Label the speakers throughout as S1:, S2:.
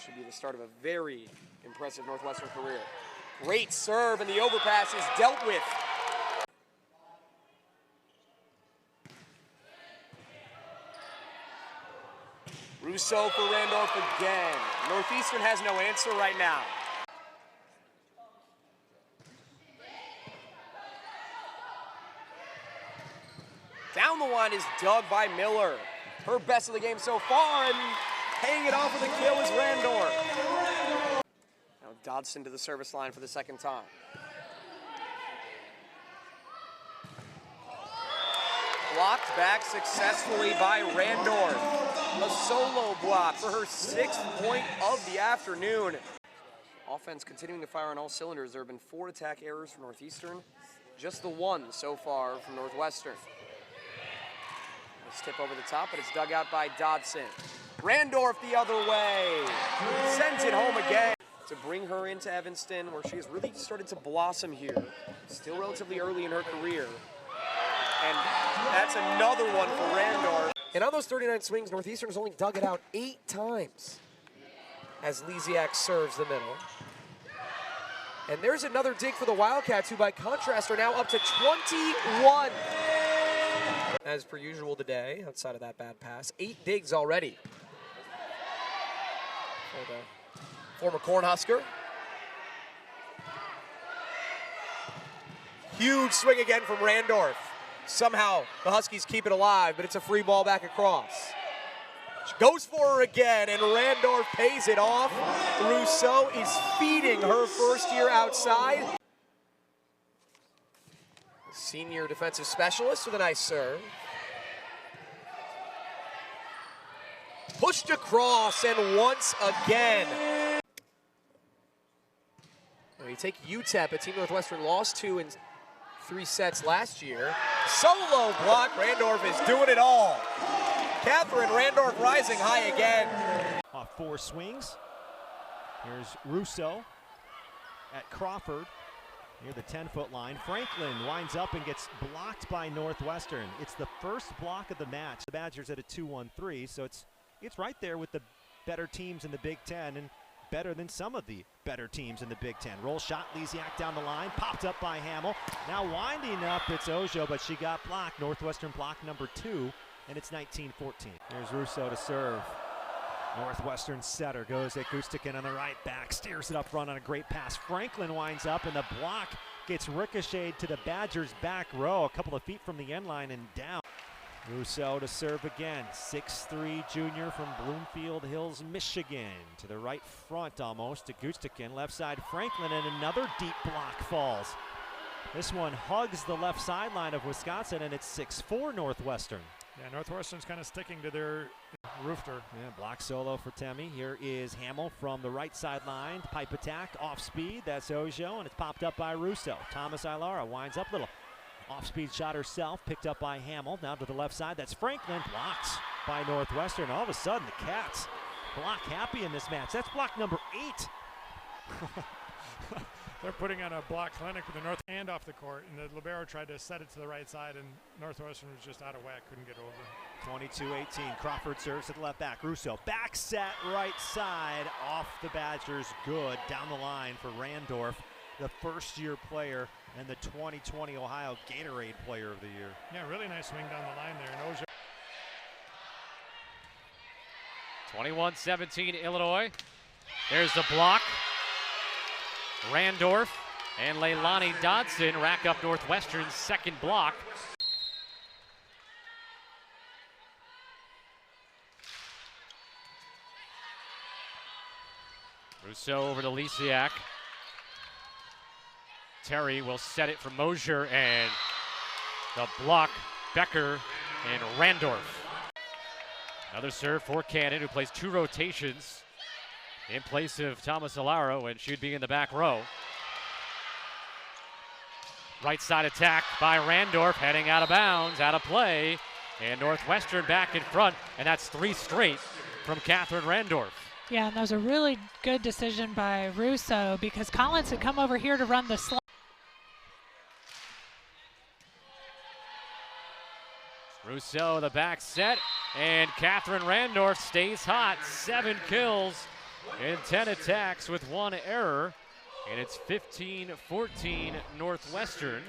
S1: Should be the start of a very impressive Northwestern career. Great serve, and the overpass is dealt with. Russo for Randorf again. Northeastern has no answer right now. Down the line is dug by Miller. Her best of the game so far, and paying it off with a kill is Randorf. Now Dodson to the service line for the second time. Blocked back successfully by Randorf. A solo block for her 6th point of the afternoon. Offense continuing to fire on all cylinders. There have been 4 attack errors for Northeastern. Just the 1 so far from Northwestern. Let's tip over the top, but it's dug out by Dodson. Randorf the other way. Sends it home again. To bring her into Evanston, where she has really started to blossom here. Still relatively early in her career. And that's another one for Randorf. And on those 39 swings, Northeastern's only dug it out 8 times as Lisiak serves the middle. And there's another dig for the Wildcats, who by contrast are now up to 21. As per usual today, outside of that bad pass, 8 digs already. For the former Cornhusker. Huge swing again from Randorf. Somehow the Huskies keep it alive, but it's a free ball back across. She goes for her again, and Randorf pays it off. Rousseau is feeding her first year outside. Senior defensive specialist with a nice serve. Pushed across, and once again. Now you take UTEP, a team Northwestern lost to in 3 sets last year. Solo block, Randorf is doing it all. Kathryn Randorf rising high again.
S2: 4 swings. Here's Russo at Crawford near the 10-foot line. Franklin winds up and gets blocked by Northwestern. It's the first block of the match. The Badgers at a 2-1-3, so it's right there with the better teams in the Big Ten, and better than some of the better teams in the Big Ten. Roll shot, Lisiak down the line, popped up by Hamill. Now winding up, it's Ojo, but she got blocked. Northwestern block number 2, and it's 19-14. Here's Russo to serve. Northwestern setter goes at Gustikin on the right back, steers it up front on a great pass. Franklin winds up, and the block gets ricocheted to the Badgers' back row, a couple of feet from the end line and down. Rousseau to serve again, 6'3" junior from Bloomfield Hills, Michigan. To the right front almost to Gustikin, left side Franklin, and another deep block falls. This one hugs the left sideline of Wisconsin, and it's 6-4 Northwestern.
S3: Yeah, Northwestern's kind of sticking to their rooster.
S2: Yeah, block solo for Temi. Here is Hamill from the right sideline. Pipe attack, off speed, that's Ojo, and it's popped up by Russo. Thomas Ilara winds up little. Off-speed shot herself, picked up by Hamill. Now to the left side, that's Franklin. Blocked by Northwestern. All of a sudden, the Cats block happy in this match. That's block number 8.
S3: They're putting on a block clinic with the north hand off the court, and the libero tried to set it to the right side, and Northwestern was just out of whack, couldn't get over.
S2: 22-18, Crawford serves to the left back. Russo, back set, right side, off the Badgers, good. Down the line for Randorf, the first-year player and the 2020 Ohio Gatorade Player of the Year.
S3: Yeah, really nice swing down the line there. And Ojo.
S4: 21-17 Illinois. There's the block. Randorf and Leilani Dodson rack up Northwestern's second block. Rousseau over to Lisiak. Terry will set it for Mosier, and the block, Becker and Randorf. Another serve for Cannon, who plays 2 rotations in place of Thomas Alaro, and should be in the back row. Right side attack by Randorf, heading out of bounds, out of play, and Northwestern back in front, and that's 3 straight from Kathryn Randorf.
S5: Yeah, and that was a really good decision by Russo, because Collins had come over here to run the slot.
S4: Rousseau, the back set, and Kathryn Randorf stays hot. 7 kills And 10 attacks with 1 error. And it's 15-14 Northwestern.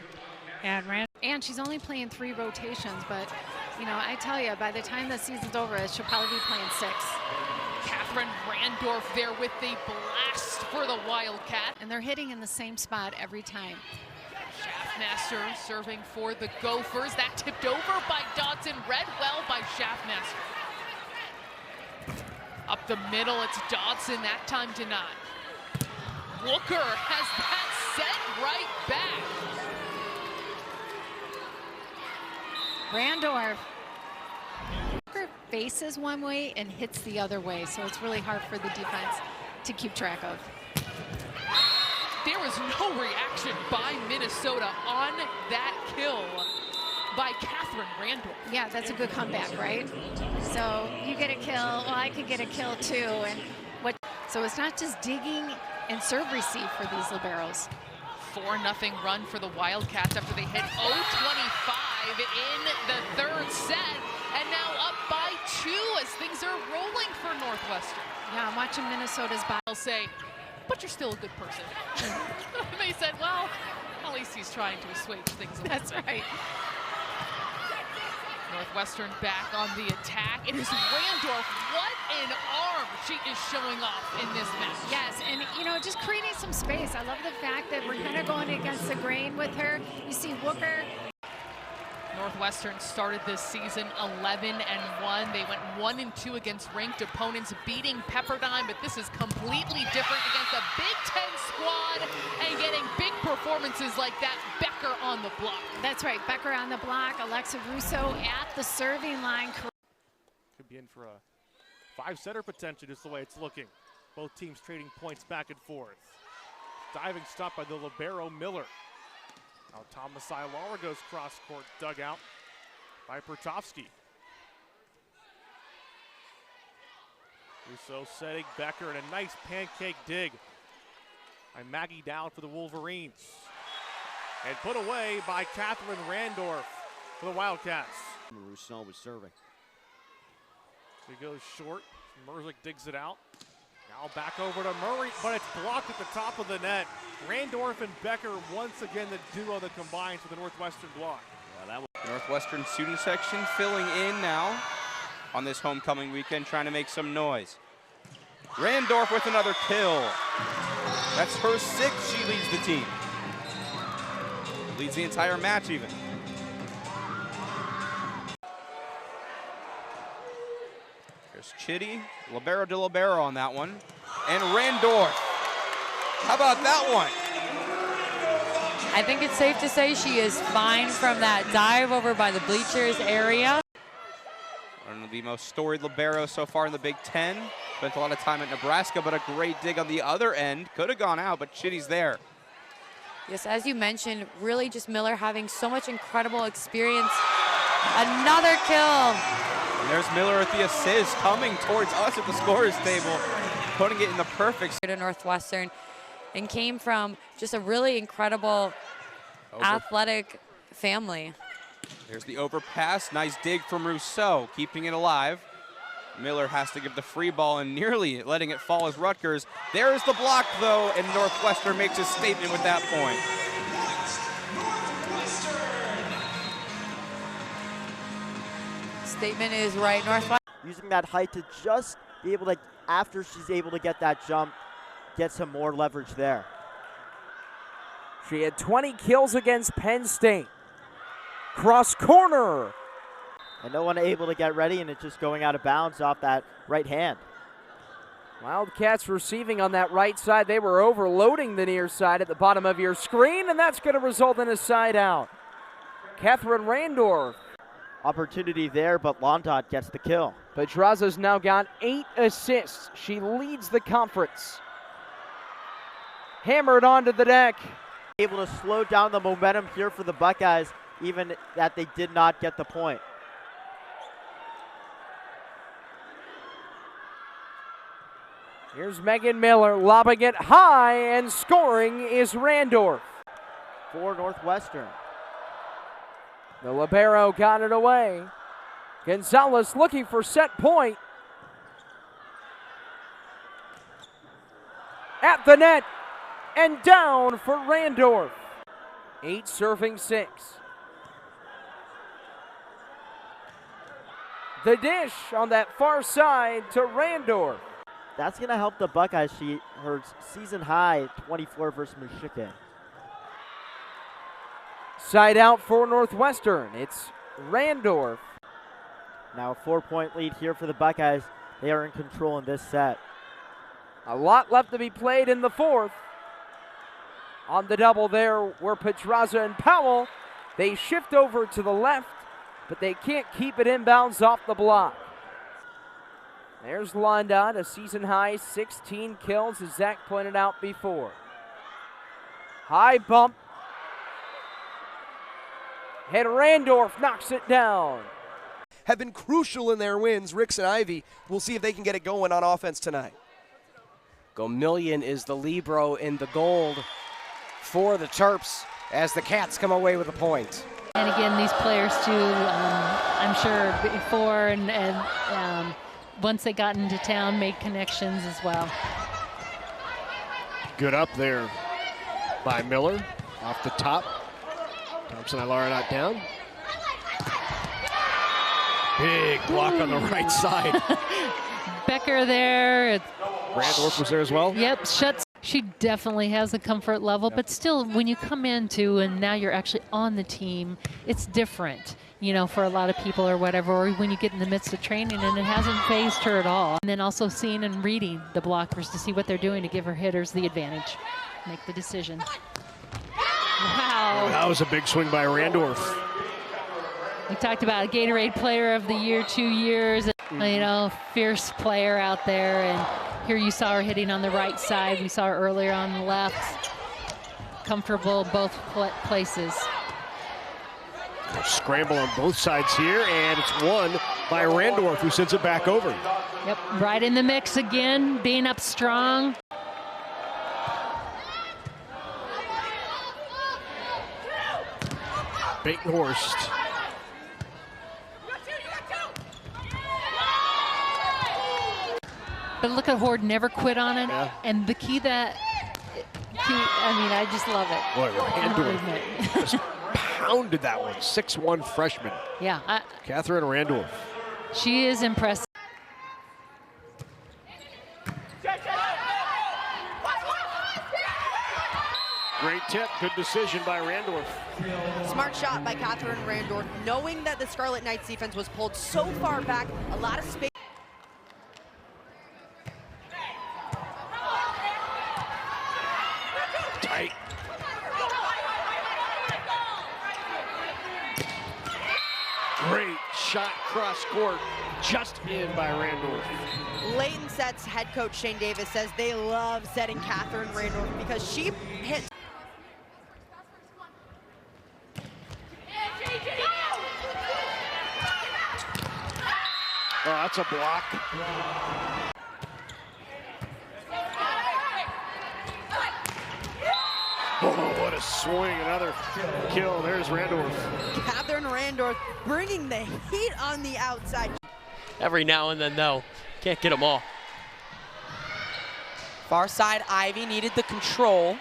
S6: And she's only playing 3 rotations, but, you know, I tell you, by the time the season's over, she'll probably be playing 6.
S7: Kathryn Randorf there with the blast for the Wildcat.
S6: And they're hitting in the same spot every time.
S7: Schaffmaster serving for the Gophers. That tipped over by Dodson, read well by Schaffmaster. Up the middle, it's Dodson, that time denied. Wooker has that sent right back.
S6: Randorf. Wooker faces one way and hits the other way, so it's really hard for the defense to keep track of.
S7: There was no reaction by Minnesota on that kill by Kathryn Randorf.
S6: Yeah, that's a good comeback, right? So you get a kill, well, I could get a kill too. And so it's not just digging and serve receive for these liberos.
S7: 4-0 run for the Wildcats after they hit 0-25 in the 3rd set, and now up by 2 as things are rolling for Northwestern.
S6: Yeah, I'm watching Minnesota's ball.
S7: I'll say, but you're still a good person. They said, well, at least he's trying to assuage things a little
S6: That's
S7: bit.
S6: right.
S7: Northwestern back on the attack. It is Randorf. What an arm she is showing off in this match.
S6: Yes, and you know, just creating some space. I love the fact that we're kind of going against the grain with her. You see Wooker.
S7: Northwestern started this season 11-1. They went 1-2 against ranked opponents, beating Pepperdine, but this is completely different against a Big Ten squad and getting big performances like that. Becker on the block.
S6: That's right, Becker on the block. Alexa Russo at the serving line.
S8: Could be in for a 5-setter potential, just the way it's looking. Both teams trading points back and forth. Diving stop by the libero Miller. Now Thomas Ilara goes cross-court, dugout by Pertovsky. Russo setting Becker, and a nice pancake dig by Maggie Dowd for the Wolverines. And put away by Kathryn Randorf for the Wildcats.
S9: Russo was serving.
S8: He goes short. Merzick digs it out. Now back over to Murray, but it's blocked at the top of the net. Randorf and Becker once again the duo that combines for the Northwestern block.
S9: Yeah,
S10: Northwestern student section filling in now on this homecoming weekend, trying to make some noise. Randorf with another kill. That's her 6th. She leads the team. Leads the entire match even. There's Chitty, libero de libero on that one. And Randorf. How about that one?
S11: I think it's safe to say she is fine from that dive over by the bleachers area.
S10: One of the most storied liberos so far in the Big Ten. Spent a lot of time at Nebraska, but a great dig on the other end. Could have gone out, but Chitty's there.
S11: Yes, as you mentioned, really just Miller having so much incredible experience. Another kill.
S10: And there's Miller with the assist, coming towards us at the scorer's table, putting it in the perfect.
S11: To Northwestern, and came from just a really incredible athletic family.
S10: There's the overpass, nice dig from Rousseau, keeping it alive. Miller has to give the free ball and nearly letting it fall as Rutgers. There's the block though, and Northwestern makes a statement with that point.
S11: Statement is right. Northwestern
S12: using that height to just be able to, after she's able to get that jump, get some more leverage there.
S13: She had 20 kills against Penn State. Cross corner.
S12: And no one able to get ready, and it's just going out of bounds off that right hand.
S13: Wildcats receiving on that right side. They were overloading the near side at the bottom of your screen, and that's going to result in a side out. Kathryn Randorf.
S12: Opportunity there, but Londot gets the kill.
S13: Pedraza's now got 8 assists. She leads the conference. Hammered onto the deck.
S12: Able to slow down the momentum here for the Buckeyes, even that they did not get the point.
S13: Here's Megan Miller lobbing it high, and scoring is Randorf.
S12: For Northwestern.
S13: The libero got it away. Gonzalez looking for set point. at the net and down for Randorf. 8 serving 6. The dish on that far side to Randorf.
S12: That's going to help the Buckeyes. Her season high 24 versus Michigan.
S13: Side out for Northwestern. It's Randorf.
S12: Now a 4-point lead here for the Buckeyes. They are in control in this set.
S13: A lot left to be played in the 4th. On the double there were Pedraza and Powell. They shift over to the left, but they can't keep it inbounds off the block. There's London, a season high 16 kills, as Zach pointed out before. High bump. And Randorf knocks it down.
S1: Have been crucial in their wins. Ricks and Ivy, we'll see if they can get it going on offense tonight.
S9: Gomillion is the libero in the gold for the Terps as the Cats come away with a point.
S14: And again, these players too, I'm sure before and once they got into town, made connections as well.
S15: Good up there by Miller off the top. Thompson-Ilara not down. Big block on the right side.
S14: Becker there.
S15: Randorf was there as well?
S14: Yep, shuts. She definitely has a comfort level, but still, when you come into and now you're actually on the team, it's different, you know, for a lot of people or whatever, or when you get in the midst of training and it hasn't phased her at all. And then also seeing and reading the blockers to see what they're doing to give her hitters the advantage. Make the decision. Wow.
S15: Oh, that was a big swing by Randorf.
S14: We talked about a Gatorade Player of the Year 2 years, you know, fierce player out there, and here you saw her hitting on the right side. We saw her earlier on the left. Comfortable both places.
S15: Scramble on both sides here, and it's won by Randorf, who sends it back over.
S14: Yep, right in the mix again, being up strong.
S15: Batenhorst.
S14: But look at Horde never quit on it. Yeah. And the key that, I mean, I just love it.
S15: Boy, Randorf just pounded that one. 6'1" freshman.
S14: Yeah.
S15: Kathryn Randorf.
S14: She is impressive.
S15: Great tip, good decision by Randorf.
S16: Smart shot by Kathryn Randorf, knowing that the Scarlet Knights defense was pulled so far back, a lot of space.
S15: Tight. Great shot cross court, just in by Randorf.
S16: Late in sets, head coach Shane Davis says they love setting Kathryn Randorf because she hits.
S15: Oh, that's a block. Oh, what a swing, another kill. There's Randorf.
S16: Kathryn Randorf bringing the heat on the outside.
S17: Every now and then, though, can't get them all.
S16: Far side, Ivy needed the control.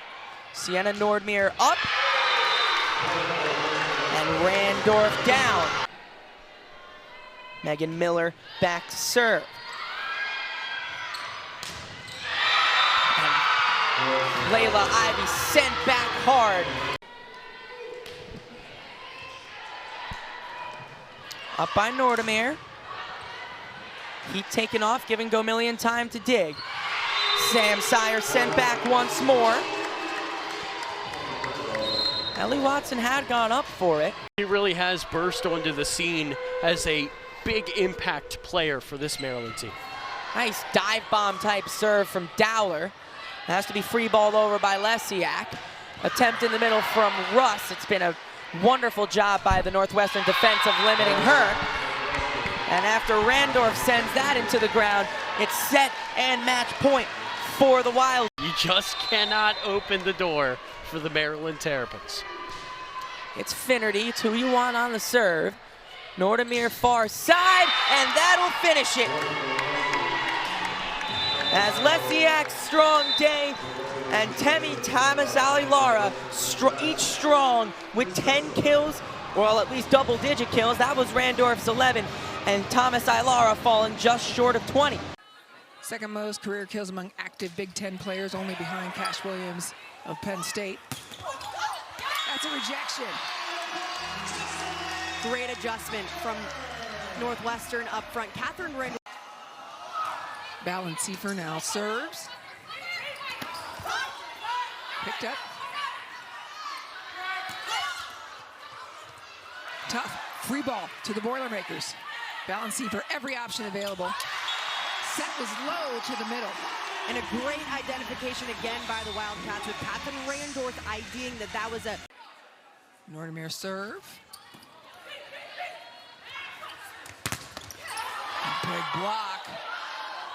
S16: Sienna Nordmeer up. And Randorf down. Megan Miller back to serve. And Layla Ivy sent back hard. Up by Nordmeer. Heat taken off, giving Gomillion time to dig. Sam Sire sent back once more. Ellie Watson had gone up for it.
S17: He really has burst onto the scene as a big impact player for this Maryland team.
S16: Nice dive bomb type serve from Dowler. Has to be free balled over by Lesiak. Attempt in the middle from Russ. It's been a wonderful job by the Northwestern defense of limiting her. And after Randorf sends that into the ground, it's set and match point for the Wild.
S17: You just cannot open the door for the Maryland Terrapins.
S16: It's Finnerty. It's who you want on the serve. Nordmeer far side, and that'll finish it. as Lesiak's strong day and Temi Thomas-Alilara each strong with 10 kills, or at least double-digit kills. That was Randorf's 11, and Thomas-Alilara falling just short of 20.
S18: Second most career kills among active Big Ten players, only behind Cash Williams of Penn State. That's a rejection.
S19: Great adjustment from Northwestern up front. Kathryn Randorf.
S18: Balanceifer now serves. Picked up. Tough free ball to the Boilermakers. Balanceifer, every option available. Set was low to the middle.
S19: And a great identification again by the Wildcats with Kathryn Randorf IDing that was a
S18: Northwestern serve. Big block.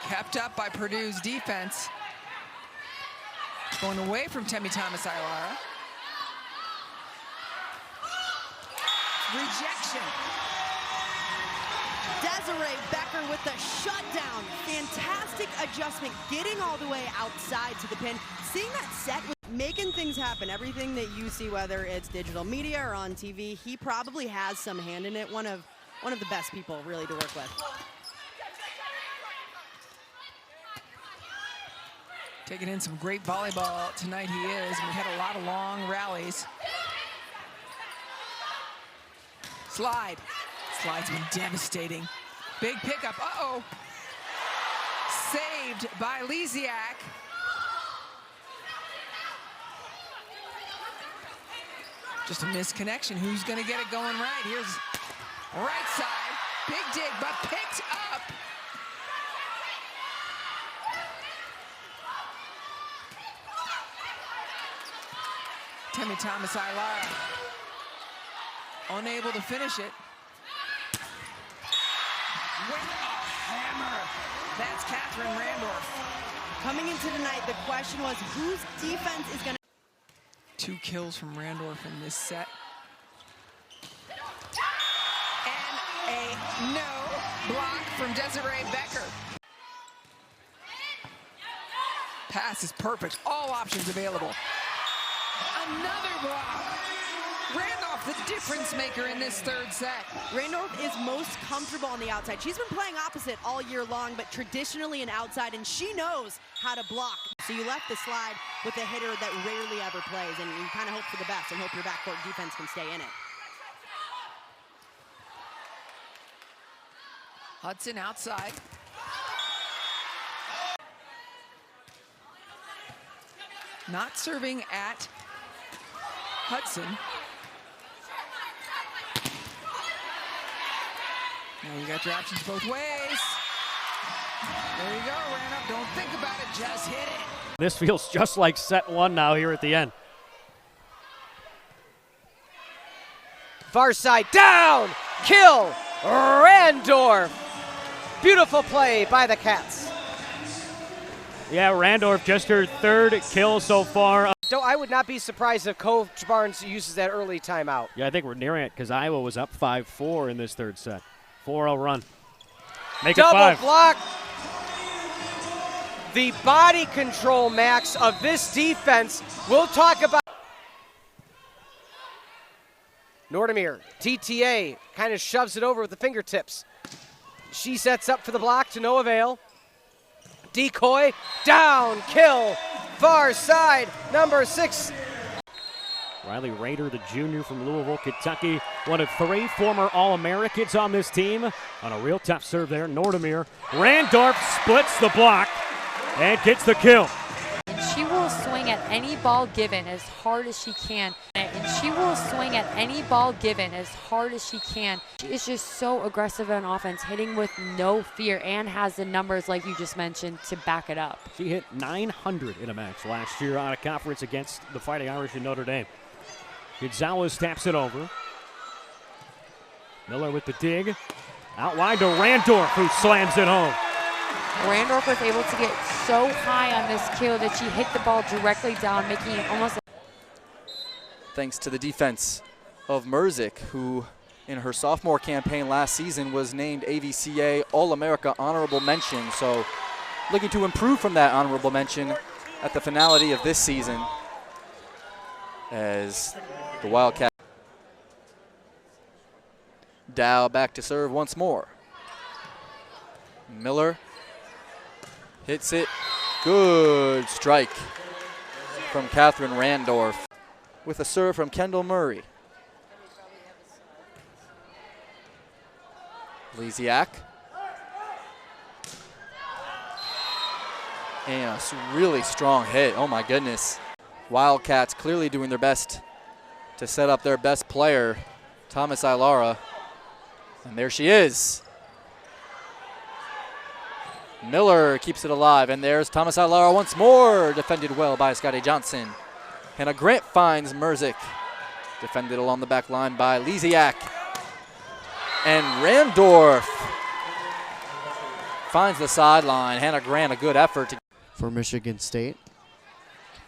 S18: Kept up by Purdue's defense. Going away from Temi Thomas-Alilara. Rejection.
S19: Desiree Becker with the shutdown. Fantastic adjustment, getting all the way outside to the pin. Seeing that set, making things happen. Everything that you see, whether it's digital media or on TV, he probably has some hand in it. One of the best people really to work with.
S18: Taking in some great volleyball tonight he is. We had a lot of long rallies. Slide. Slide's been devastating. Big pickup, uh-oh. Saved by Lesiak. Just a misconnection. Who's gonna get it going right? Here's right side. Big dig, but picked up. Temi Thomas-Alilara unable to finish it. With a hammer. That's Kathryn Randorf.
S19: Coming into tonight, the question was whose defense is going to...
S18: 2 kills from Randorf in this set. And a no block from Desiree Becker. Pass is perfect. All options available. Another block. Randorf, the difference maker in this third set.
S19: Randorf is most comfortable on the outside. She's been playing opposite all year long, but traditionally an outside, and she knows how to block. So you left the slide with a hitter that rarely ever plays, and you kind of hope for the best and hope your backcourt defense can stay in it.
S18: Hudson outside. Not serving at Hudson. Now you got your options both ways. There you go, Randolph. Don't think about it, just hit it.
S4: This feels just like set 1 now here at the end.
S9: Far side, down, kill, Randorf. Beautiful play by the Cats.
S4: Yeah, Randorf just her 3rd kill so far.
S9: I would not be surprised if Coach Barnes uses that early timeout.
S4: Yeah, I think we're nearing it because Iowa was up 5-4 in this 3rd set. 4-0 run. Make it 5.
S9: Double block. The body control, Max, of this defense. We'll talk about. Northwestern, TTA, kind of shoves it over with the fingertips. She sets up for the block to no avail. Decoy, down, kill, far side, number 6.
S4: Riley Rader, the junior from Louisville, Kentucky, one of 3 former All-Americans on this team. On a real tough serve there, Northwestern. Randorf splits the block and gets the kill.
S11: She will swing at any ball given as hard as she can. And she will swing at any ball given as hard as she can. She is just so aggressive on offense, hitting with no fear, and has the numbers, like you just mentioned, to back it up.
S4: She hit 900 in a match last year on a conference against the Fighting Irish in Notre Dame. Gonzalez taps it over. Miller with the dig. Out wide to Randorf, who slams it home.
S11: Randorf was able to get so high on this kill that she hit the ball directly down, making it almost.
S20: Thanks to the defense of Merzick, who in her sophomore campaign last season was named AVCA All-America Honorable Mention. So looking to improve from that honorable mention at the finality of this season as the Wildcats. Dow back to serve once more. Miller hits it. Good strike from Kathryn Randorf with a serve from Kendall Murray. Lisiak. And a really strong hit. Oh my goodness. Wildcats clearly doing their best to set up their best player, Thomas Ilara. And there she is. Miller keeps it alive, and there's Thomas Ilara once more. Defended well by Scotty Johnson. Hannah Grant finds Merzick. Defended along the back line by Lisiak. And Randorf finds the sideline. Hannah Grant, a good effort.
S21: For Michigan State.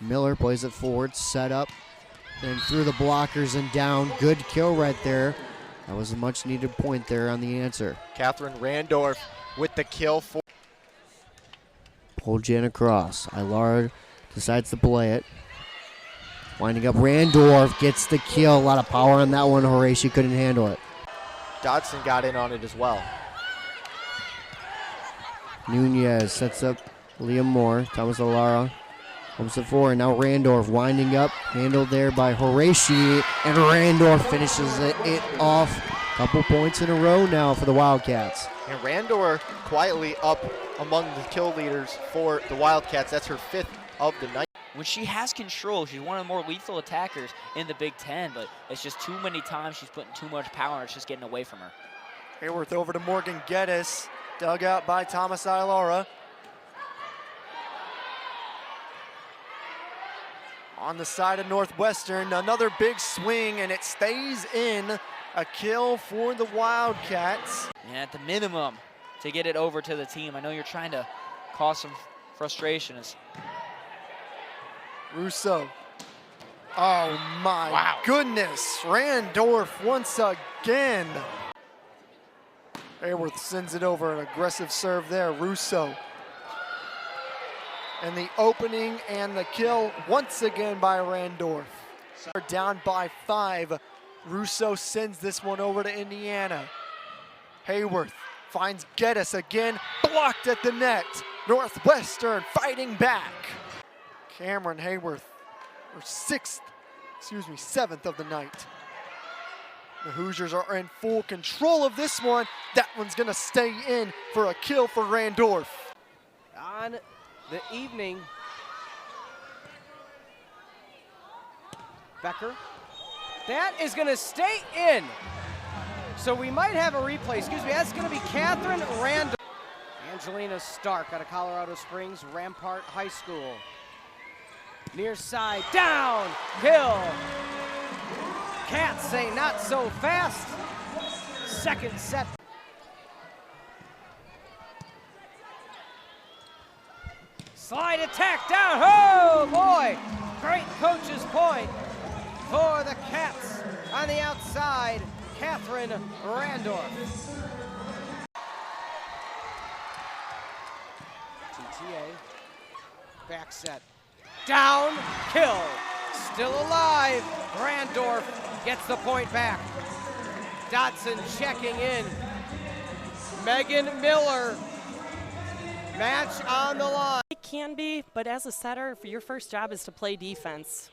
S21: Miller plays it forward, set up, then through the blockers and down. Good kill right there. That was a much needed point there on the answer.
S22: Kathryn Randorf with the kill.
S21: Pull Jan across. Ilara decides to play it. Winding up, Randorf gets the kill. A lot of power on that one. Horatio couldn't handle it.
S22: Dodson got in on it as well.
S21: Nunez sets up Liam Moore. Thomas Ilara comes to four, and now Randorf winding up. Handled there by Horatio, and Randorf finishes it off. Couple points in a row now for the Wildcats.
S22: And Randorf quietly up among the kill leaders for the Wildcats. That's her 5th of the night.
S23: When she has control, she's one of the more lethal attackers in the Big Ten, but it's just too many times she's putting too much power and it's just getting away from her.
S24: Hayworth over to Morgan Geddes, dug out by Thomas Ilara. On the side of Northwestern, another big swing, and it stays in. A kill for the Wildcats.
S23: And at the minimum, to get it over to the team. I know you're trying to cause some frustrations.
S24: Russo. Oh my goodness. Randorf once again. Hayworth sends it over, an aggressive serve there. Russo. And the opening and the kill once again by Randorf. Down by 5. Russo sends this one over to Indiana. Hayworth finds Geddes again, blocked at the net. Northwestern fighting back. Cameron Hayworth, her 7th of the night. The Hoosiers are in full control of this one. That one's gonna stay in for a kill for Randorf.
S9: On the evening, Becker. That is gonna stay in. So we might have a replay, excuse me, that's gonna be Kathryn Randorf. Angelina Stark out of Colorado Springs, Rampart High School. Near side, down, kill. Cats say not so fast. Second set. Slide attack down, oh boy. Great coach's point for the Cats on the outside, Kathryn Randorf. TTA, back set, down, kill, still alive. Randorf gets the point back. Dotson checking in. Megan Miller, match on the line.
S25: It can be, but as a setter, your first job is to play defense.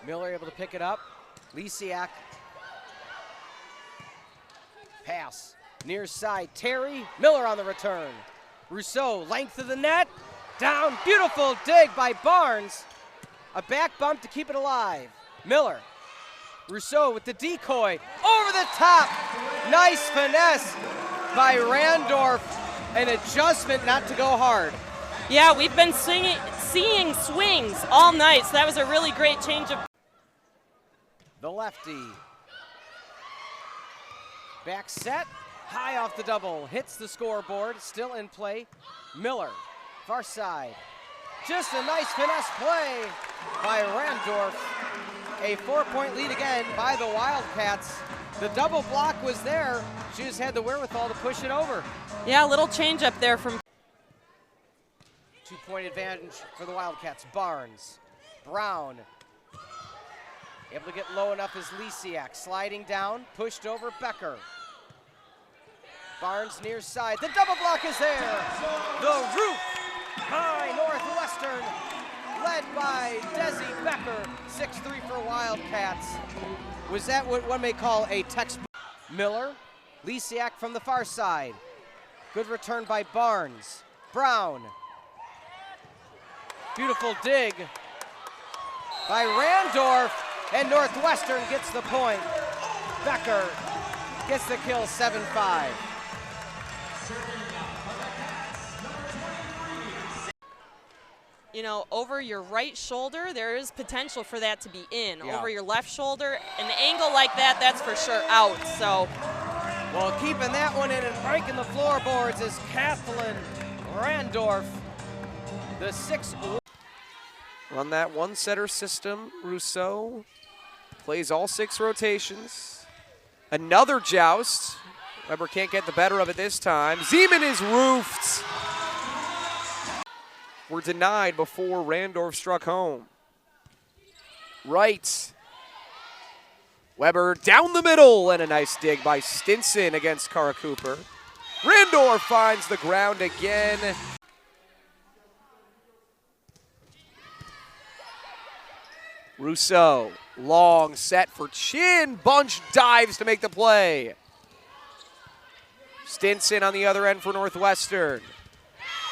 S9: Miller able to pick it up. Lisiak. Pass. Near side, Terry. Miller on the return. Rousseau, length of the net. Down, beautiful dig by Barnes. A back bump to keep it alive. Miller. Rousseau with the decoy. Over the top. Nice finesse by Randorf. An adjustment not to go hard.
S25: Yeah, we've been seeing swings all night, so that was a really great change of.
S9: The lefty. Back set, high off the double, hits the scoreboard, still in play. Miller, far side. Just a nice finesse play by Randorf. A 4-point lead again by the Wildcats. The double block was there. She just had the wherewithal to push it over.
S25: Yeah, a little change up there from.
S9: 2-point advantage for the Wildcats. Barnes, Brown, able to get low enough as Lisiak, sliding down, pushed over Becker. Barnes near side, the double block is there. The roof by Northwestern, led by Desi Becker, 6'3" for Wildcats. Was that what one may call a textbook? Miller, Lisiak from the far side. Good return by Barnes. Brown. Beautiful dig by Randorf, and Northwestern gets the point. Becker gets the kill, 7-5.
S25: You know, over your right shoulder, there is potential for that to be in.
S9: Yeah.
S25: Over your left shoulder, an angle like that, that's for sure out. So,
S9: well, keeping that one in and breaking the floorboards is Kathryn Randorf, the 6.
S1: Run that one-setter system. Rousseau plays all 6 rotations. Another joust. Weber can't get the better of it this time. Zeman is roofed. Were denied before Randorf struck home. Right. Weber down the middle, and a nice dig by Stinson against Kara Cooper. Randorf finds the ground again. Rousseau, long set for Chin. Bunch dives to make the play. Stinson on the other end for Northwestern.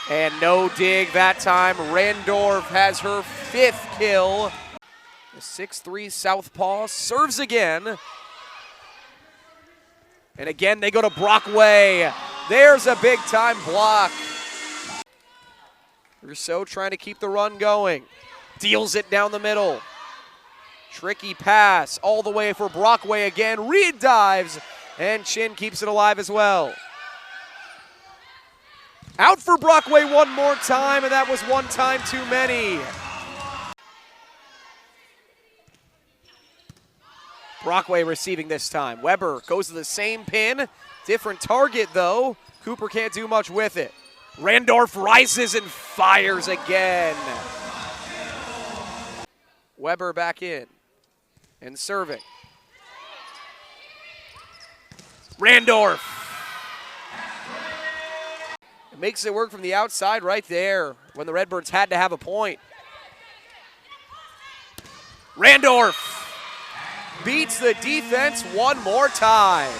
S1: And no dig that time. Randorf has her 5th kill. The 6'3" southpaw serves again. And again, they go to Brockway. There's a big-time block. Rousseau trying to keep the run going. Deals it down the middle. Tricky pass all the way for Brockway again. Reed dives, and Chin keeps it alive as well. Out for Brockway one more time, and that was one time too many. Brockway receiving this time. Weber goes to the same pin. Different target, though. Cooper can't do much with it. Randorf rises and fires again. Weber back in and serving. Randorf. It makes it work from the outside right there when the Redbirds had to have a point. Randorf beats the defense one more time.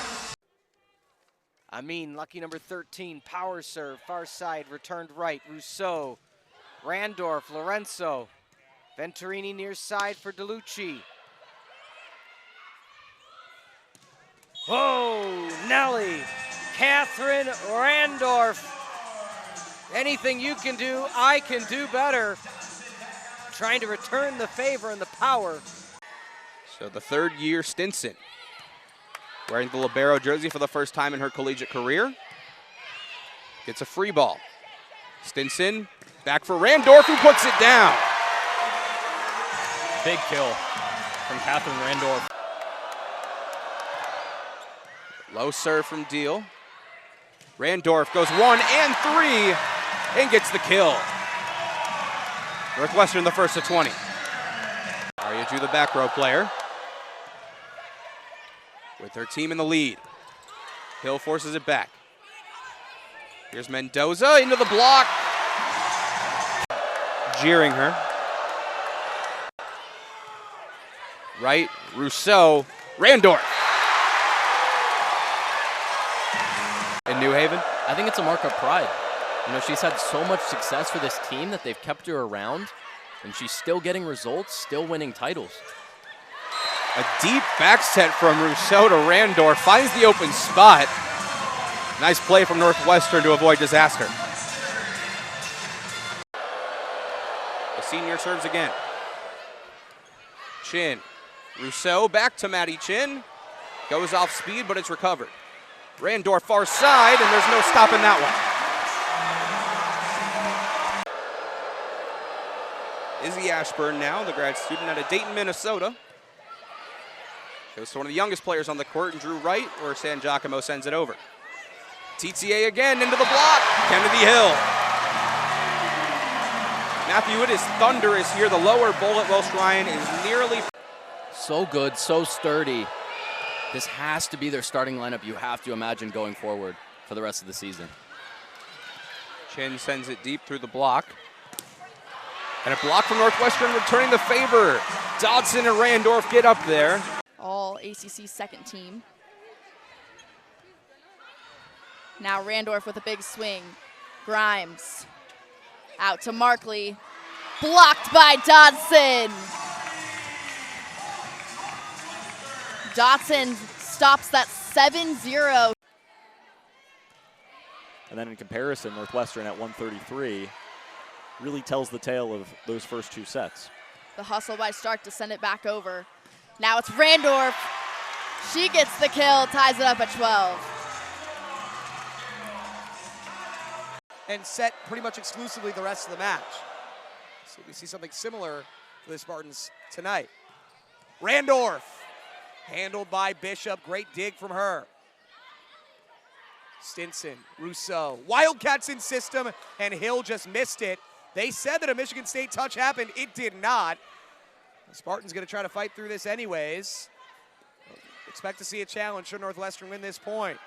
S9: I mean, lucky number 13, power serve, far side, returned right. Rousseau, Randorf, Lorenzo, Venturini near side for DeLucci. Oh, Nelly, Kathryn Randorf. Anything you can do, I can do better. Trying to return the favor and the power.
S10: So the 3rd year Stinson, wearing the libero jersey for the first time in her collegiate career. Gets a free ball. Stinson back for Randorf, who puts it down.
S2: Big kill from Kathryn Randorf.
S10: Low serve from Deal. Randorf goes 1 and 3 and gets the kill. Northwestern the first to 20. Aria Drew, the back row player, with her team in the lead. Hill forces it back. Here's Mendoza into the block. Jeering her. Right, Rousseau, Randorf. In New Haven?
S2: I think it's a mark of pride. You know, she's had so much success for this team that they've kept her around, and she's still getting results, still winning titles.
S10: A deep back set from Rousseau to Randorf, finds the open spot. Nice play from Northwestern to avoid disaster. The senior serves again. Chin. Rousseau back to Maddie Chin. Goes off speed, but it's recovered. Randorf far side, and there's no stopping that one. Izzy Ashburn now, the grad student out of Dayton, Minnesota. Goes to one of the youngest players on the court, and Drew Wright, where San Giacomo sends it over. TTA again into the block. Kennedy Hill. Matthew, it is thunderous here. The lower bowl at Welsh Ryan is nearly...
S2: So good, so sturdy. This has to be their starting lineup, you have to imagine, going forward for the rest of the season.
S10: Chin sends it deep through the block. And a block from Northwestern returning the favor. Dodson and Randorf get up there.
S3: All ACC second team. Now Randorf with a big swing. Grimes out to Markley. Blocked by Dodson. Dodson stops that 7-0.
S5: And then in comparison, Northwestern at 133 really tells the tale of those first two sets.
S3: The hustle by Stark to send it back over. Now it's Randorf. She gets the kill, ties it up at 12.
S1: And set pretty much exclusively the rest of the match. So we see something similar for the Spartans tonight. Randorf, handled by Bishop. Great dig from her. Stinson, Rousseau, Wildcats in system, and Hill just missed it. They said that a Michigan State touch happened. It did not. The Spartans going to try to fight through this anyways. Expect to see a challenge should Northwestern win this point.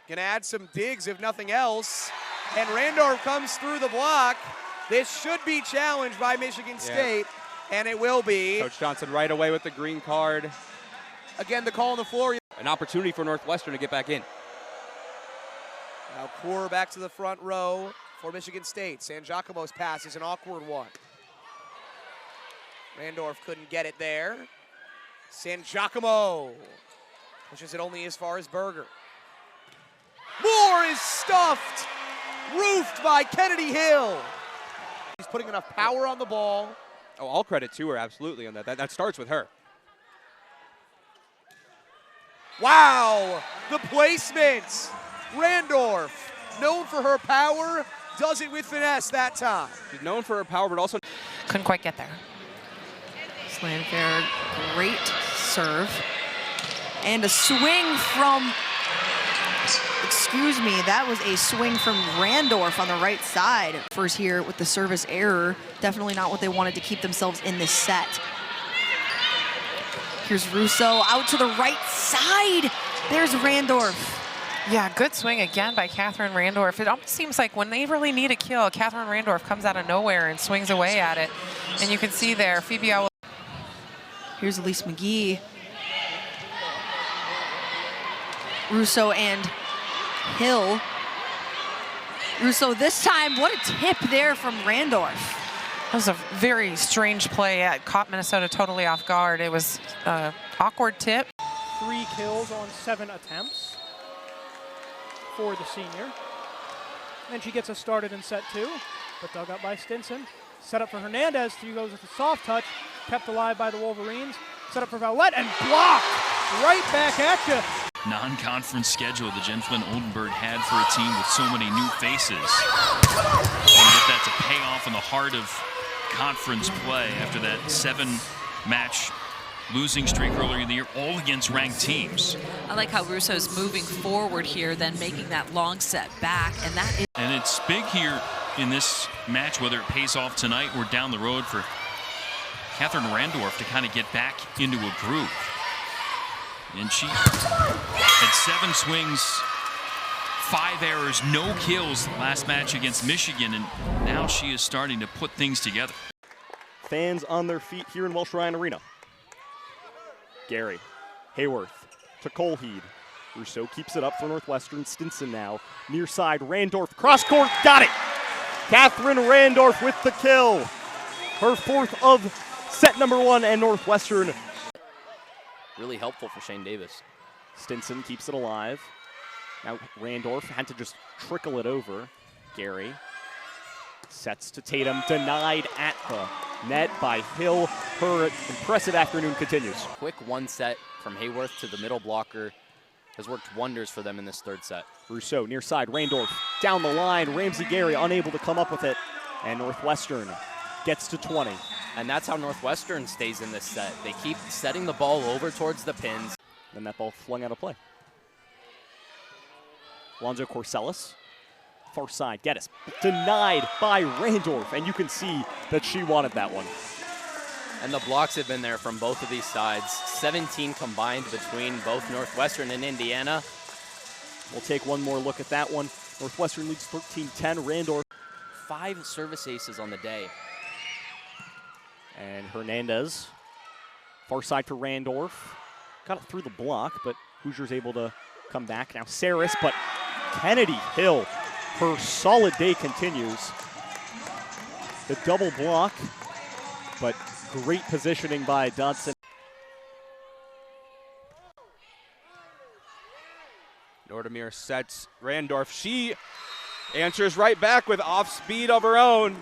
S1: Going to add some digs if nothing else. And Randorf comes through the block. This should be challenged by Michigan State, and it will be.
S10: Coach Johnson right away with the green card.
S1: Again, the call on the floor.
S10: An opportunity for Northwestern to get back in.
S1: Now Kaur back to the front row for Michigan State. San Giacomo's pass is an awkward one. Randorf couldn't get it there. San Giacomo pushes it only as far as Berger. Moore is stuffed, roofed by Kennedy Hill. He's putting enough power on the ball.
S10: Oh, all credit to her, absolutely, on that. That starts with her.
S1: Wow, the placement. Randorf, known for her power, does it with finesse that time.
S10: She's known for her power, but also
S6: couldn't quite get there.
S19: Slanfair, great serve. And a swing from, excuse me, that was a swing from Randorf on the right side. First here with the service error, definitely not what they wanted to keep themselves in this set. Here's Rousseau out to the right side. There's Randorf.
S6: Yeah, good swing again by Kathryn Randorf. It almost seems like when they really need a kill, Kathryn Randorf comes out of nowhere and swings away at it. And you can see there, Phoebe Owl.
S19: Here's Elise McGee. Rousseau and Hill. Rousseau this time, what a tip there from Randorf.
S6: That was a very strange play. It caught Minnesota totally off guard. It was an awkward tip.
S7: 3 kills on 7 attempts for the senior. And she gets us started in set 2, but dug up by Stinson. Set up for Hernandez. She goes with a soft touch, kept alive by the Wolverines. Set up for Vallette and blocked right back at you.
S8: Non-conference schedule the gentleman Oldenburg had for a team with so many new faces. And get that to pay off in the heart of conference play after that 7-match losing streak earlier in the year, all against ranked teams.
S26: I like how Russo's moving forward here, then making that long set back, and that is.
S8: And it's big here in this match, whether it pays off tonight or down the road, for Kathryn Randorf to kind of get back into a groove. And she had 7 swings, 5 errors, no kills last match against Michigan, and now she is starting to put things together.
S5: Fans on their feet here in Welsh Ryan Arena. Gary, Hayworth to Colheed. Rousseau keeps it up for Northwestern. Stinson now, near side, Randorf, cross court, got it! Kathryn Randorf with the kill. Her 4th of set number 1, and Northwestern.
S2: Really helpful for Shane Davis.
S5: Stinson keeps it alive. Now Randorf had to just trickle it over. Gary sets to Tatum, denied at the net by Hill. Her impressive afternoon continues.
S2: Quick 1 set from Hayworth to the middle blocker has worked wonders for them in this 3rd set.
S5: Rousseau near side, Randorf down the line. Ramsey Gary unable to come up with it. And Northwestern gets to 20.
S2: And that's how Northwestern stays in this set. They keep setting the ball over towards the pins.
S5: Then that ball flung out of play. Lonzo Corsellis Far side, Geddes denied by Randorf, and you can see that she wanted that one.
S2: And the blocks have been there from both of these sides. 17 combined between both Northwestern and Indiana.
S5: We'll take one more look at that one. Northwestern leads 13-10. Randorf.
S2: 5 service aces on the day.
S5: And Hernandez, far side for Randorf. Got it through the block, but Hoosiers able to come back. Now Saris, but Kennedy Hill, her solid day continues. The double block, but great positioning by Dodson.
S10: Northwestern sets Randorf. She answers right back with off speed of her own.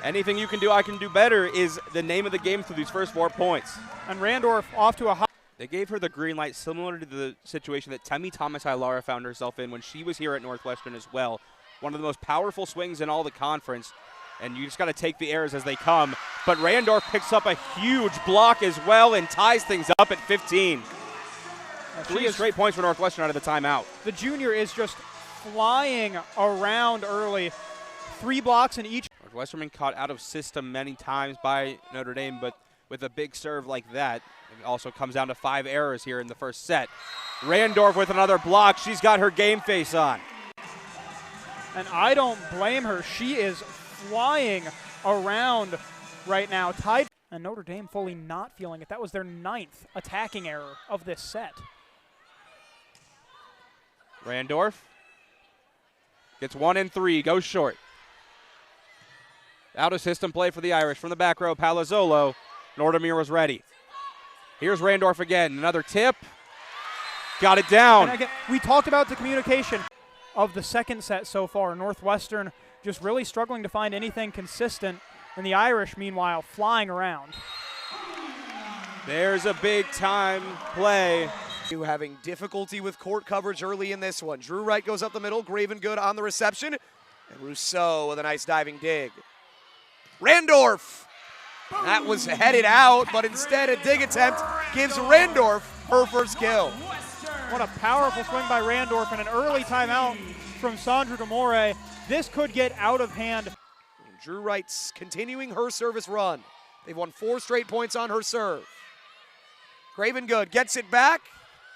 S10: Anything you can do, I can do better is the name of the game through these first 4 points.
S7: And Randorf off to a high.
S10: They gave her the green light, similar to the situation that Temi Thomas-Ilara found herself in when she was here at Northwestern as well. One of the most powerful swings in all the conference, and you just got to take the errors as they come. But Randorf picks up a huge block as well and ties things up at 15. 3 straight points for Northwestern out of the timeout.
S7: The junior is just flying around early. 3 blocks in each.
S10: Northwestern been caught out of system many times by Notre Dame, but with a big serve like that, it also comes down to 5 errors here in the first set. Randorf with another block. She's got her game face on.
S7: And I don't blame her. She is flying around right now. Tied. And Notre Dame fully not feeling it. That was their 9th attacking error of this set.
S10: Randorf gets 1 and 3, goes short. Out of system play for the Irish from the back row. Palazzolo. Northwestern was ready. Here's Randorf again. Another tip. Got it down.
S7: And again, we talked about the communication of the second set so far. Northwestern just really struggling to find anything consistent. And the Irish, meanwhile, flying around.
S10: There's a big time play.
S1: Having difficulty with court coverage early in this one. Drew Wright goes up the middle. Gravengood on the reception. And Rousseau with a nice diving dig. Randorf. That was headed out, but instead a dig attempt gives Randorf her first kill.
S7: What a powerful swing by Randorf and an early timeout from Sandra DeMore. This could get out of hand.
S1: Drew Wright's continuing her service run. They've won 4 straight points on her serve. Gravengood gets it back.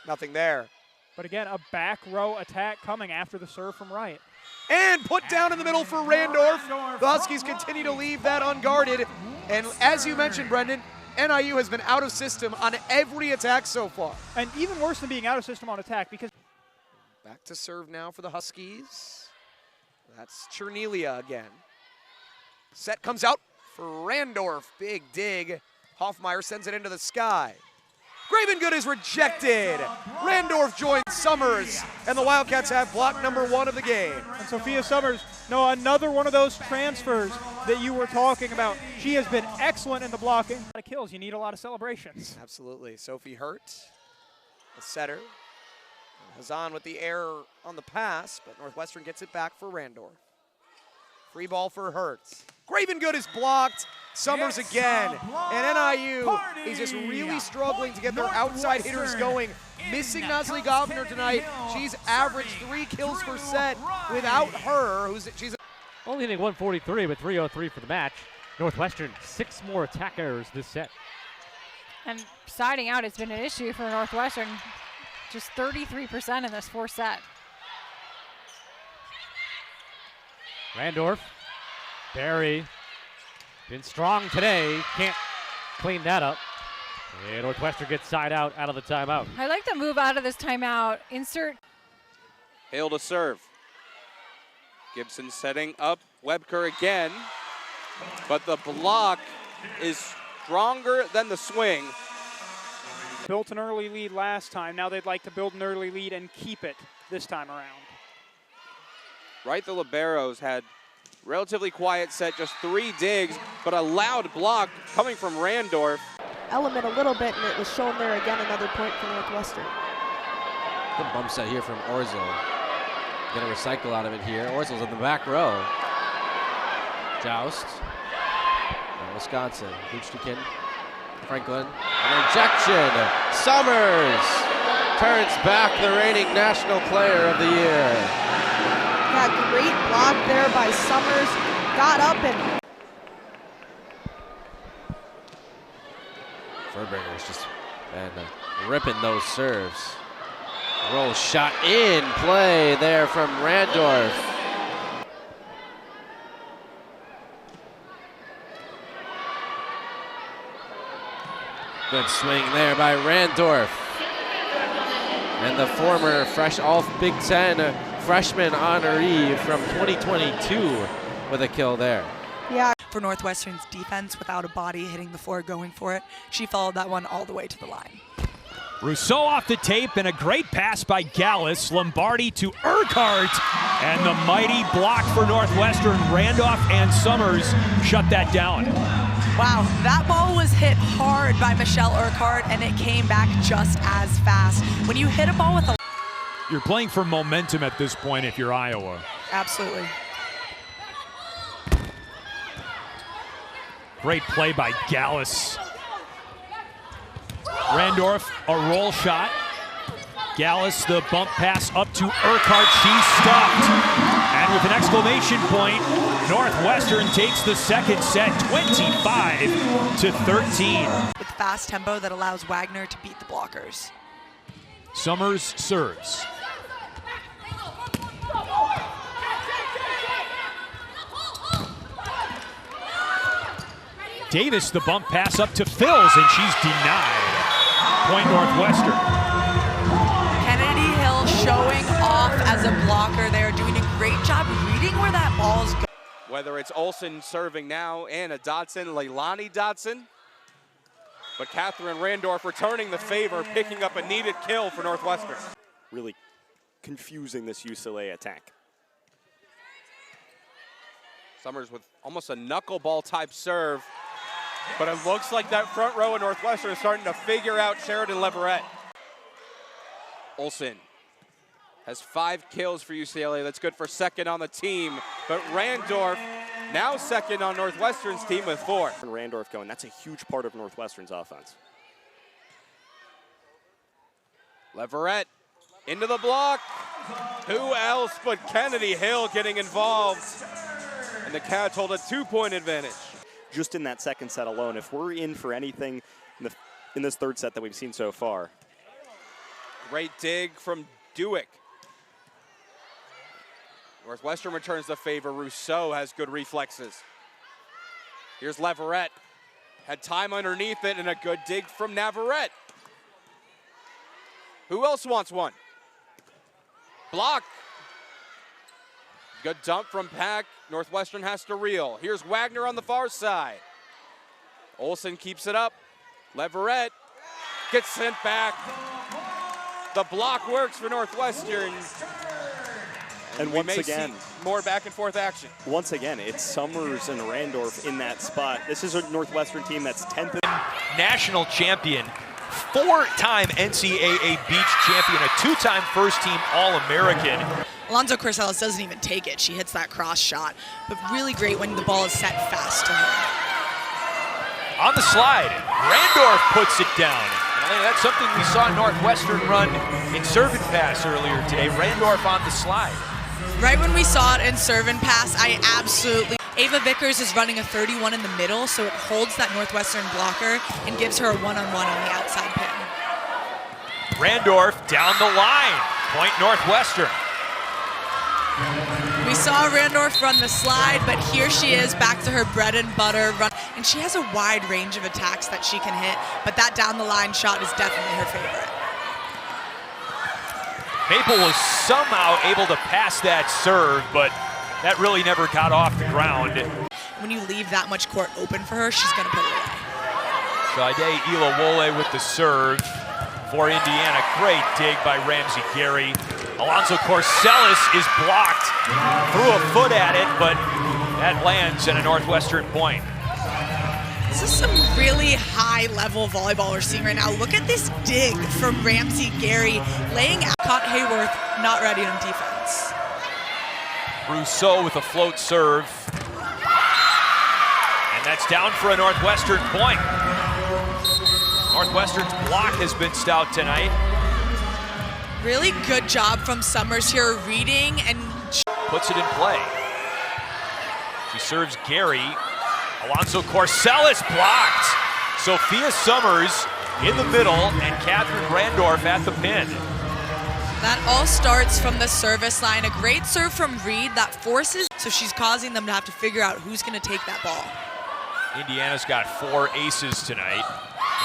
S1: Nothing there.
S7: But again, a back row attack coming after the serve from Wright.
S1: And put down in the middle for Randorf. The Huskies continue to leave that unguarded. And as you mentioned, Brendan, NIU has been out of system on every attack so far.
S7: And even worse than being out of system on attack, because
S1: back to serve now for the Huskies. That's Chernelia again. Set comes out for Randorf. Big dig. Hoffmeyer sends it into the sky. Gravengood is rejected. Randorf joins Summers, and the Wildcats have block number 1 of the game.
S7: And Sophia Summers, another one of those transfers that you were talking about. She has been excellent in the blocking. A lot of kills, you need a lot of celebrations.
S1: Absolutely. Sophie Hurt, the setter. Hazan with the error on the pass, but Northwestern gets it back for Randorf. Free ball for Hurt. Gravengood is blocked. Summers again, and NIU is just really struggling to get their outside hitters going. Missing Nasli Govner tonight. She's averaged 3 kills per set. Without her, she's
S4: only hitting 143, but 303 for the match. Northwestern 6 more attack errors this set.
S12: And siding out has been an issue for Northwestern. Just 33% in this 4th set.
S4: Randorf, Barry. Been strong today, can't clean that up. And Northwestern gets side out of the timeout.
S12: I like the move out of this timeout. Insert.
S10: Hale to serve. Gibson setting up Webker again, but the block is stronger than the swing.
S7: Built an early lead last time. Now they'd like to build an early lead and keep it this time around.
S10: Right, the liberos had relatively quiet set, just 3 digs, but a loud block coming from Randorf.
S13: Element a little bit, and it was shown there again, another point for Northwestern.
S14: Good bump set here from Orzo. Gonna recycle out of it here. Orzo's in the back row. Joust. And Wisconsin. Hoochtikin. Franklin. An rejection. Summers turns back the reigning national player of the year.
S19: Yeah, great block there by Summers. Got up and...
S14: Fernberger's just ripping those serves. Roll shot in play there from Randorf. Good swing there by Randorf. And the former all Big Ten freshman honoree from 2022 with a kill there.
S19: Yeah.
S11: For Northwestern's defense without a body hitting the floor going for it, she followed that one all the way to the line.
S15: Rousseau off the tape and a great pass by Gallus. Lombardi to Urquhart. And the mighty block for Northwestern. Randolph and Summers shut that down.
S11: Wow, that ball was hit hard by Michelle Urquhart and it came back just as fast. When you hit a ball with a...
S15: You're playing for momentum at this point if you're Iowa.
S11: Absolutely.
S15: Great play by Gallus. Randorf, a roll shot. Gallus, the bump pass up to Urquhart. She's stopped. And with an exclamation point, Northwestern takes the second set, 25-13.
S11: With fast tempo that allows Wagner to beat the blockers.
S15: Summers serves. Davis, the bump pass up to Phils, and she's denied. Point Northwestern.
S11: Kennedy Hill showing off as a blocker there, doing a great job reading where that ball's going.
S10: Whether it's Olsen serving now, Anna Dodson, Leilani Dodson. But Kathryn Randorf returning the favor, picking up a needed kill for Northwestern.
S5: Really confusing this UCLA attack.
S10: Summers with almost a knuckleball type serve. But it looks like that front row of Northwestern is starting to figure out Sheridan Leverett. Olsen has 5 kills for UCLA. That's good for second on the team. But Randorf now second on Northwestern's team with 4.
S5: And Randorf going, that's a huge part of Northwestern's offense.
S10: Leverett into the block. Who else but Kennedy Hill getting involved? And the Cats hold a 2-point advantage.
S5: Just in that second set alone, if we're in for anything in this third set that we've seen so far.
S10: Great dig from Dewick. Northwestern returns the favor. Rousseau has good reflexes. Here's Leverett. Had time underneath it and a good dig from Navarrete. Who else wants one? Block. Good dump from Pack. Northwestern has to reel. Here's Wagner on the far side. Olsen keeps it up. Leverett gets sent back. The block works for Northwestern.
S5: And once again,
S10: more back and forth action.
S5: Once again, it's Summers and Randorf in that spot. This is a Northwestern team that's 10th.
S16: National champion, 4-time NCAA beach champion, a 2-time first-team All-American.
S11: Alonzo Corsellis doesn't even take it. She hits that cross shot, but really great when the ball is set fast to her.
S16: On the slide, Randorf puts it down. And that's something we saw Northwestern run in serve and pass earlier today. Randorf on the slide.
S11: Right when we saw it in serve and pass, I absolutely... Ava Vickers is running a 31 in the middle, so it holds that Northwestern blocker and gives her a one-on-one on the outside pin.
S16: Randorf down the line. Point Northwestern.
S11: We saw Randorf run the slide, but here she is back to her bread and butter run. And she has a wide range of attacks that she can hit, but that down the line shot is definitely her favorite.
S16: Maple was somehow able to pass that serve, but that really never got off the ground.
S11: When you leave that much court open for her, she's going to put it away.
S16: Sade Ilawole with the serve for Indiana. Great dig by Ramsey Gary. Alonzo Corsellis is blocked. Threw a foot at it, but that lands in a Northwestern point.
S11: This is some really high-level volleyball we're seeing right now. Look at this dig from Ramsey Gary, laying out. Caught Hayworth not ready on defense.
S16: Rousseau with a float serve. And that's down for a Northwestern point. Northwestern's block has been stout tonight.
S11: Really good job from Summers here reading and
S16: puts it in play. She serves Gary. Alonso Corsellis blocked. Sophia Summers in the middle and Kathryn Randorf at the pin.
S11: That all starts from the service line. A great serve from Reed that forces, so she's causing them to have to figure out who's going to take that ball.
S16: Indiana's got 4 aces tonight.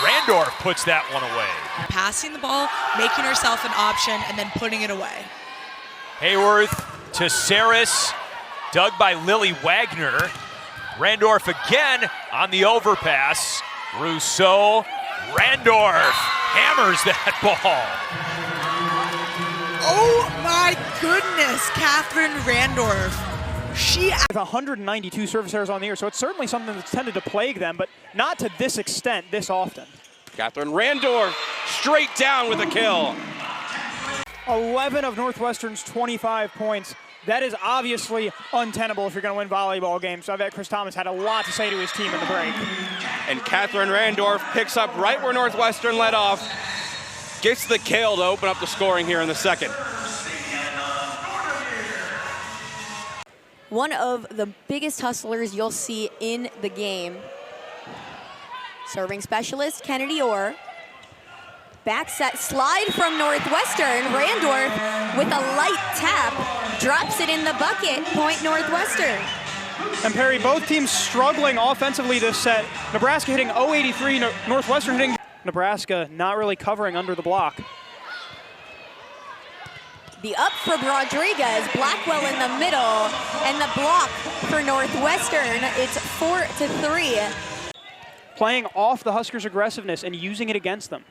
S16: Randorf puts that one away.
S11: Passing the ball, making herself an option, and then putting it away.
S16: Hayworth to Saris, dug by Lily Wagner. Randorf again on the overpass. Rousseau, Randorf hammers that ball.
S11: Oh my goodness, Kathryn Randorf. She
S7: has 192 service errors on the year, so it's certainly something that's tended to plague them, but not to this extent, this often.
S10: Kathryn Randorf straight down with a kill.
S7: 11 of Northwestern's 25 points. That is obviously untenable if you're going to win volleyball games. So I bet Chris Thomas had a lot to say to his team in the break.
S10: And Kathryn Randorf picks up right where Northwestern led off. Gets the kill to open up the scoring here in the second.
S17: One of the biggest hustlers you'll see in the game. Serving specialist, Kennedy Orr. Back set slide from Northwestern. Randorf with a light tap, drops it in the bucket, point Northwestern.
S7: And Perry, both teams struggling offensively this set. Nebraska hitting 083, Northwestern hitting. Nebraska not really covering under the block.
S17: The up from Rodriguez, Blackwell in the middle, and the block for Northwestern. It's 4-3.
S7: Playing off the Huskers' aggressiveness and using it against them.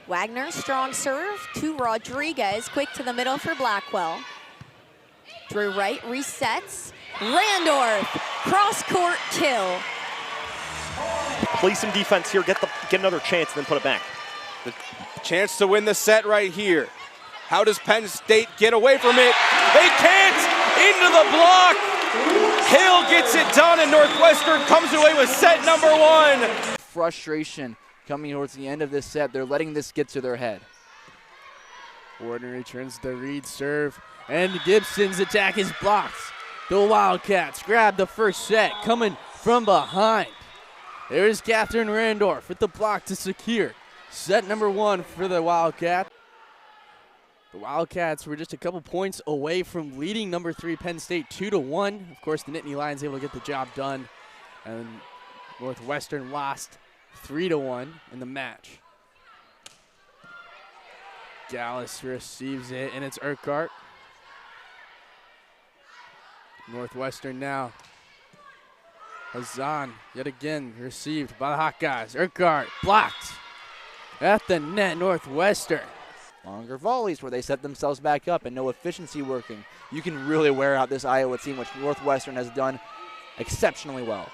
S17: Wagner, strong serve to Rodriguez, quick to the middle for Blackwell. Drew Wright resets. Randorf, cross-court kill.
S5: Play some defense here, get another chance, and then put it back.
S10: The chance to win the set right here. How does Penn State get away from it? They can't! Into the block! Hill gets it done, and Northwestern comes away with set number 1.
S18: Frustration coming towards the end of this set. They're letting this get to their head.
S14: Warden returns the Reed serve, and Gibson's attack is blocked. The Wildcats grab the first set, coming from behind. There's Kathryn Randorf with the block to secure set number 1 for the Wildcats. The Wildcats were just a couple points away from leading number 3 Penn State 2-1. Of course, the Nittany Lions able to get the job done, and Northwestern lost 3-1 in the match. Gallus receives it, and it's Urquhart. Northwestern now. Hazan, yet again, received by the Hawkeyes. Urquhart blocked at the net, Northwestern.
S18: Longer volleys where they set themselves back up and no efficiency working. You can really wear out this Iowa team, which Northwestern has done exceptionally well.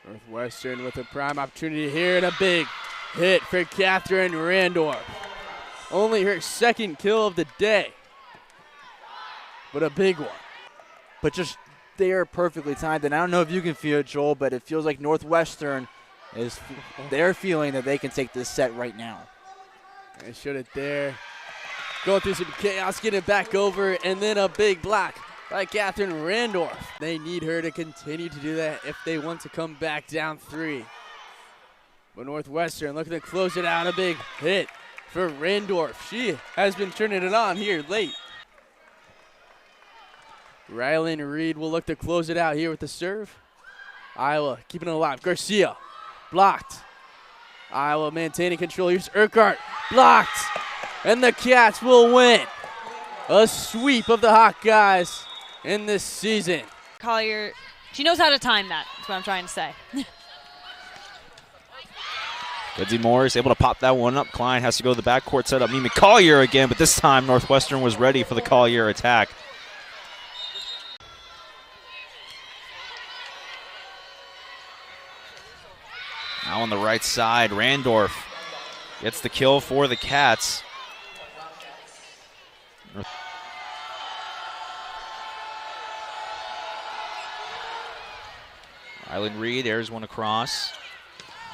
S14: Northwestern with a prime opportunity here, and a big hit for Kathryn Randorf. Only her second kill of the day, but a big one.
S18: But just they are perfectly timed, and I don't know if you can feel it, Joel, but it feels like Northwestern they're feeling that they can take this set right now.
S14: They showed it there. Going through some chaos, getting it back over, and then a big block by Kathryn Randorf. They need her to continue to do that if they want to come back down 3. But Northwestern looking to close it out. A big hit for Randorf. She has been turning it on here late. Rylan Reed will look to close it out here with the serve. Iowa keeping it alive. Garcia blocked. Iowa maintaining control. Here's Urquhart blocked. And the Cats will win. A sweep of the Hawkeyes in this season.
S20: Collier, she knows how to time that. That's what I'm trying to say.
S21: Lindsey Morris able to pop that one up. Klein has to go to the backcourt set up. Mimi Collier again, but this time Northwestern was ready for the Collier attack. Now on the right side, Randorf gets the kill for the Cats. Rylan Reed, there's one across.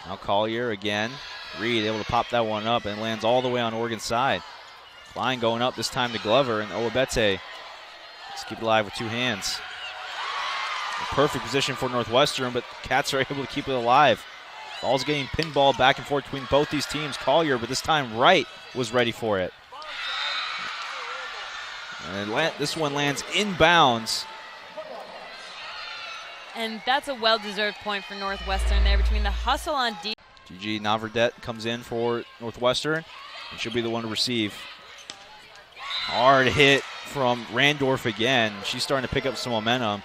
S21: Now Collier again. Reed able to pop that one up and lands all the way on Oregon's side. Klein going up this time to Glover, and Owabete keep it alive with two hands. A perfect position for Northwestern, but Cats are able to keep it alive. Ball's getting pinballed back and forth between both these teams. Collier, but this time Wright was ready for it. And this one lands inbounds.
S20: And that's a well-deserved point for Northwestern there between the hustle on deep.
S21: Gigi Navardette comes in for Northwestern, and she'll be the one to receive. Hard hit from Randorf again. She's starting to pick up some momentum.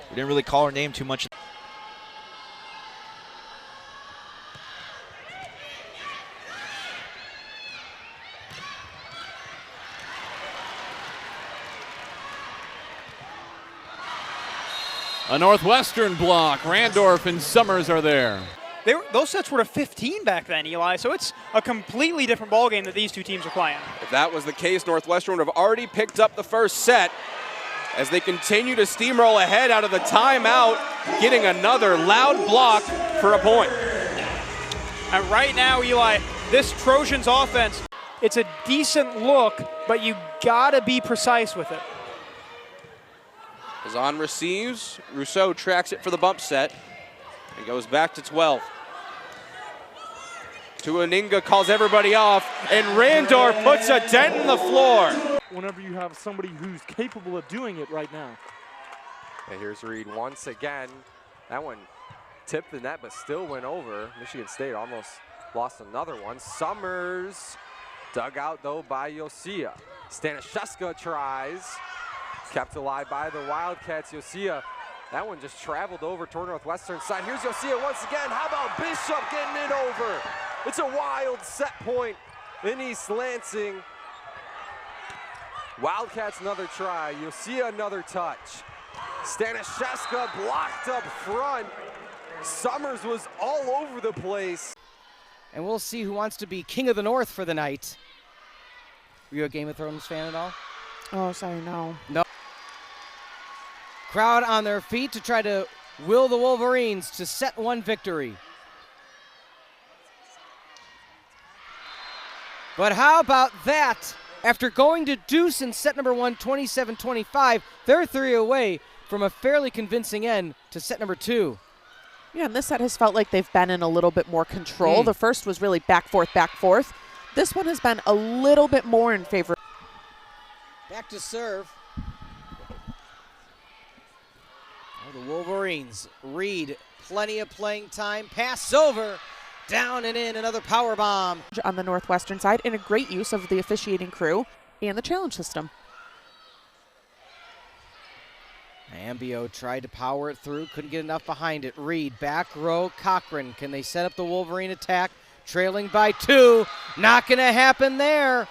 S21: We didn't really call her name too much.
S3: A Northwestern block. Randorf and Summers are there.
S7: Those sets were to 15 back then, Eli, so it's a completely different ballgame that these two teams are playing.
S10: If that was the case, Northwestern would have already picked up the first set as they continue to steamroll ahead out of the timeout, getting another loud block for a point.
S7: And right now, Eli, this Trojans offense, it's a decent look, but you gotta be precise with it.
S10: As on receives, Rousseau tracks it for the bump set and goes back to 12. Tuaninga calls everybody off, and Randorf puts a dent in the floor.
S9: Whenever you have somebody who's capable of doing it right now.
S22: And here's Reed once again. That one tipped the net, but still went over. Michigan State almost lost another one. Summers dug out, though, by Yosia. Stanishevska tries. Kept alive by the Wildcats. Yosia, that one just traveled over toward Northwestern side. Here's Yosia once again. How about Bishop getting it over? It's a wild set point in East Lansing. Wildcats another try. Yosia another touch. Stanishevska blocked up front. Summers was all over the place.
S23: And we'll see who wants to be King of the North for the night. Were you a Game of Thrones fan at all?
S13: Oh, sorry, no.
S23: No. Crowd on their feet to try to will the Wolverines to set one victory. But how about that? After going to deuce in set number one, 27-25, they're 3 away from a fairly convincing end to set number 2.
S13: Yeah, and this set has felt like they've been in a little bit more control. The first was really back, forth, back, forth. This one has been a little bit more in favor.
S23: Back to serve. Oh, the Wolverines. Reed, plenty of playing time. Pass over. Down and in, another power bomb.
S13: On the Northwestern side, and a great use of the officiating crew and the challenge system.
S23: Ambio tried to power it through, couldn't get enough behind it. Reed, back row, Cochran. Can they set up the Wolverine attack? Trailing by 2. Not going to happen there.